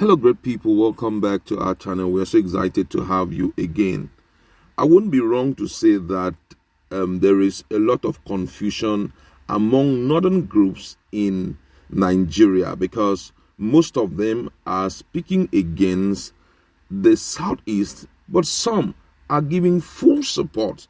Hello, great people. Welcome back to our channel. We are so excited to have you again. I wouldn't be wrong to say that there is a lot of confusion among northern groups in Nigeria because most of them are speaking against the southeast, but some are giving full support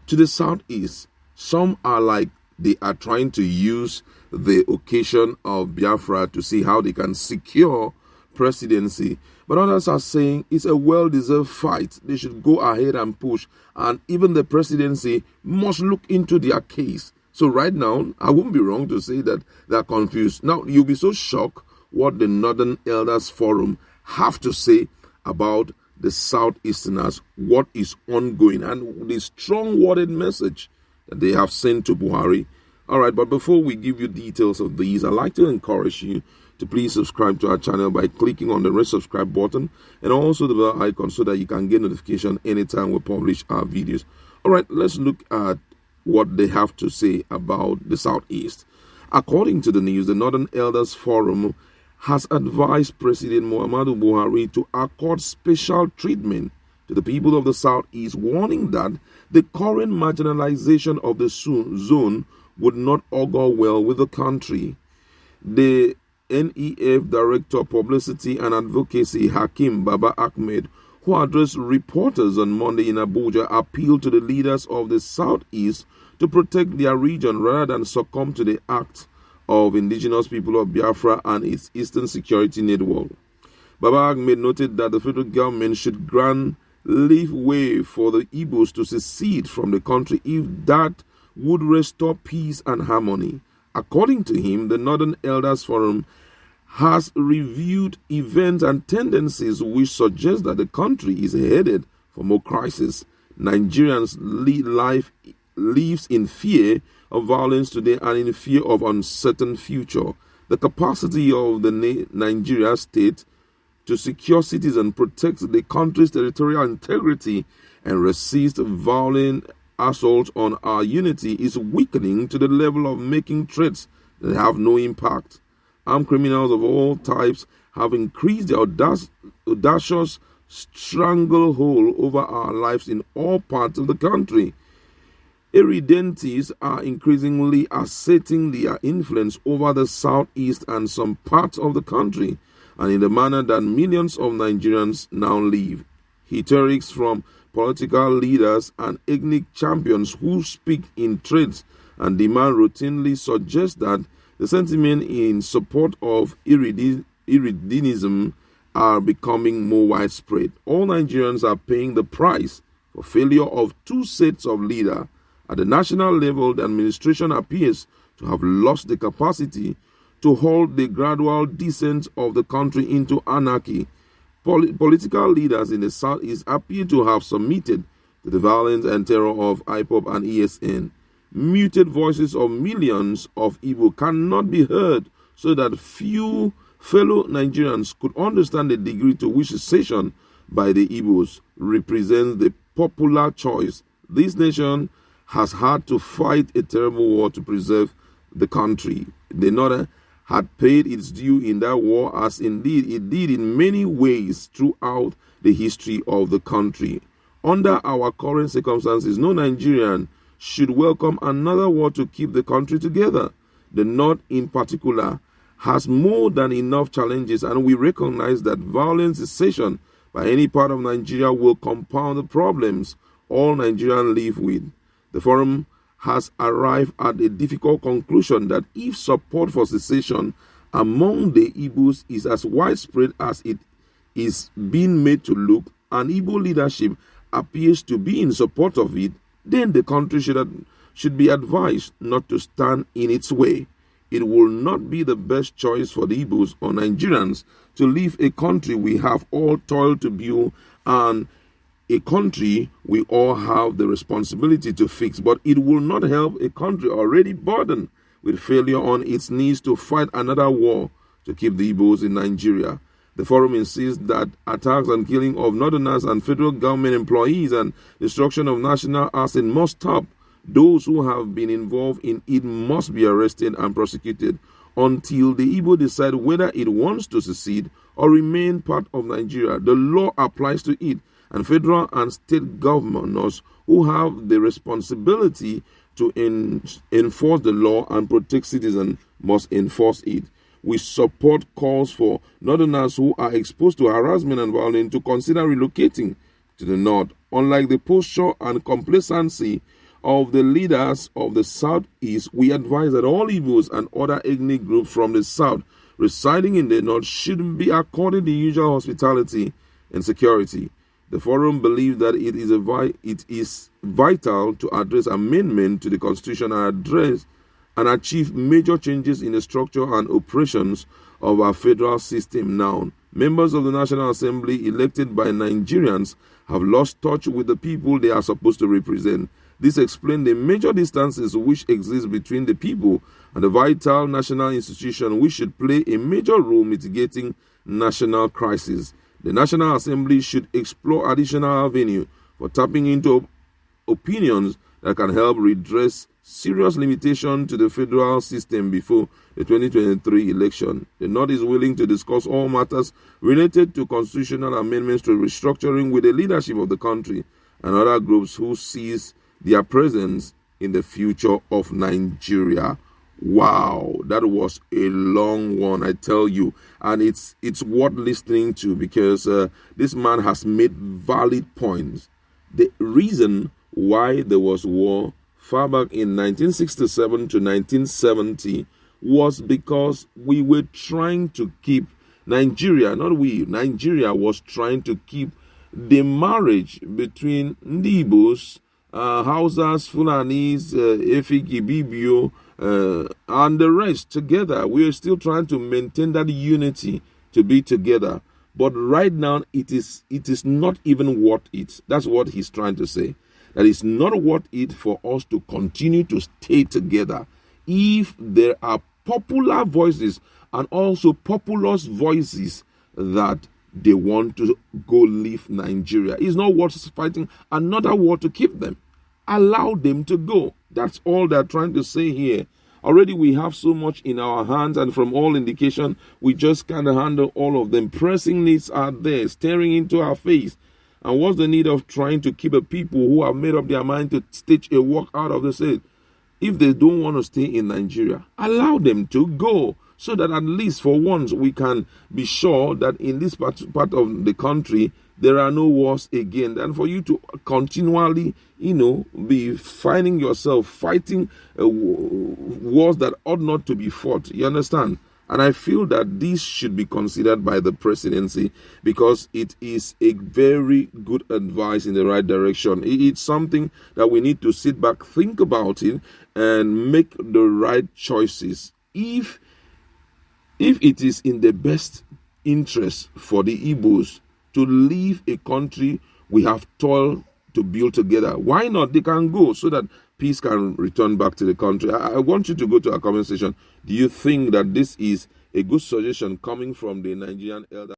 to the southeast. Some are like they are trying to use the occasion of Biafra to see how they can secure presidency, but others are saying it's a well-deserved fight. They should go ahead and push, and even the presidency must look into their case. So right now, I wouldn't be wrong to say that they're confused. Now, you'll be so shocked what the Northern Elders Forum have to say about the Southeasterners, what is ongoing, and the strong-worded message that they have sent to Buhari. All right, but before we give you details of these, I'd like to encourage you to please subscribe to our channel by clicking on the red subscribe button and also the bell icon so that you can get notification anytime we publish our videos. All right, let's look at what they have to say about the Southeast. According to the news, the Northern Elders Forum has advised President Muhammadu Buhari to accord special treatment to the people of the Southeast, warning that the current marginalization of the zone would not augur well with the country. The NEF Director of Publicity and Advocacy Hakim Baba Ahmed, who addressed reporters on Monday in Abuja, appealed to the leaders of the Southeast to protect their region rather than succumb to the act of indigenous people of Biafra and its Eastern Security Network. Baba Ahmed noted that the federal government should grant leeway for the Igbos to secede from the country if that would restore peace and harmony. According to him, the Northern Elders Forum has reviewed events and tendencies which suggest that the country is headed for more crisis. Nigerians lives in fear of violence today and in fear of uncertain future. The capacity of the Nigeria state to secure citizens, protect the country's territorial integrity, and resist violent assault on our unity is weakening to the level of making threats that have no impact. Armed criminals of all types have increased their audacious stranglehold over our lives in all parts of the country. Irredentists are increasingly asserting their influence over the southeast and some parts of the country, and in the manner that millions of Nigerians now live. Rhetorics from political leaders and ethnic champions who speak in trades and demand routinely suggest that the sentiment in support of Irredentism are becoming more widespread. All Nigerians are paying the price for failure of two sets of leaders. At the national level, the administration appears to have lost the capacity to halt the gradual descent of the country into anarchy. Political leaders in the Southeast appear to have submitted to the violence and terror of IPOB and ESN. Muted voices of millions of Igbo cannot be heard so that few fellow Nigerians could understand the degree to which secession by the Igbos represents the popular choice. This nation has had to fight a terrible war to preserve the country. The North had paid its due in that war, as indeed it did in many ways throughout the history of the country. Under our current circumstances, no Nigerian should welcome another war to keep the country together. The North in particular has more than enough challenges, and we recognize that violent secession by any part of Nigeria will compound the problems all Nigerians live with. The forum has arrived at a difficult conclusion that if support for secession among the Igbos is as widespread as it is being made to look, and Igbo leadership appears to be in support of it, then the country should be advised not to stand in its way. It will not be the best choice for the Igbos or Nigerians to leave a country we have all toiled to build and a country we all have the responsibility to fix, but it will not help a country already burdened with failure on its knees to fight another war to keep the Igbos in Nigeria. The forum insists that attacks and killing of northerners and federal government employees and destruction of national assets must stop. Those who have been involved in it must be arrested and prosecuted until the Igbo decide whether it wants to secede or remain part of Nigeria. The law applies to it, and federal and state governors who have the responsibility to enforce the law and protect citizens must enforce it. We support calls for northerners who are exposed to harassment and violence to consider relocating to the north. Unlike the posture and complacency of the leaders of the southeast, we advise that all Igbos and other ethnic groups from the south residing in the north should be accorded the usual hospitality and security. The forum believes that it is vital to address amendment to the Constitution and achieve major changes in the structure and operations of our federal system now. Members of the National Assembly elected by Nigerians have lost touch with the people they are supposed to represent. This explains the major distances which exist between the people and the vital national institution which should play a major role mitigating national crisis. The National Assembly should explore additional avenue for tapping into opinions that can help redress serious limitation to the federal system before the 2023 election. The North is willing to discuss all matters related to constitutional amendments to restructuring with the leadership of the country and other groups who sees their presence in the future of Nigeria. Wow, that was a long one, I tell you, and it's worth listening to because this man has made valid points. The reason why there was war far back in 1967 to 1970 was because we were trying to keep Nigeria was trying to keep the marriage between Ndibos, Hausas, Fulanis, Efik, Ibibio, and the rest together. We are still trying to maintain that unity to be together. But right now, it is not even worth it. That's what he's trying to say. That it's not worth it for us to continue to stay together if there are popular voices and also populous voices that they want to go leave Nigeria. It's not worth fighting another war to keep them. Allow them to go. That's all they're trying to say here. Already we have so much in our hands, and from all indication, we just can't handle all of them. Pressing needs are there, staring into our face. And what's the need of trying to keep a people who have made up their mind to stitch a walk out of the state? If they don't want to stay in Nigeria, allow them to go, so that at least for once we can be sure that in this part of the country there are no wars again. And for you to continually, be finding yourself fighting wars that ought not to be fought. You understand? And I feel that this should be considered by the presidency because it is a very good advice in the right direction. It's something that we need to sit back, think about it, and make the right choices. If it is in the best interest for the Igbos to leave a country we have toiled to build together, why not? They can go so that peace can return back to the country. I want you to go to our comment section. Do you think that this is a good suggestion coming from the Nigerian elder?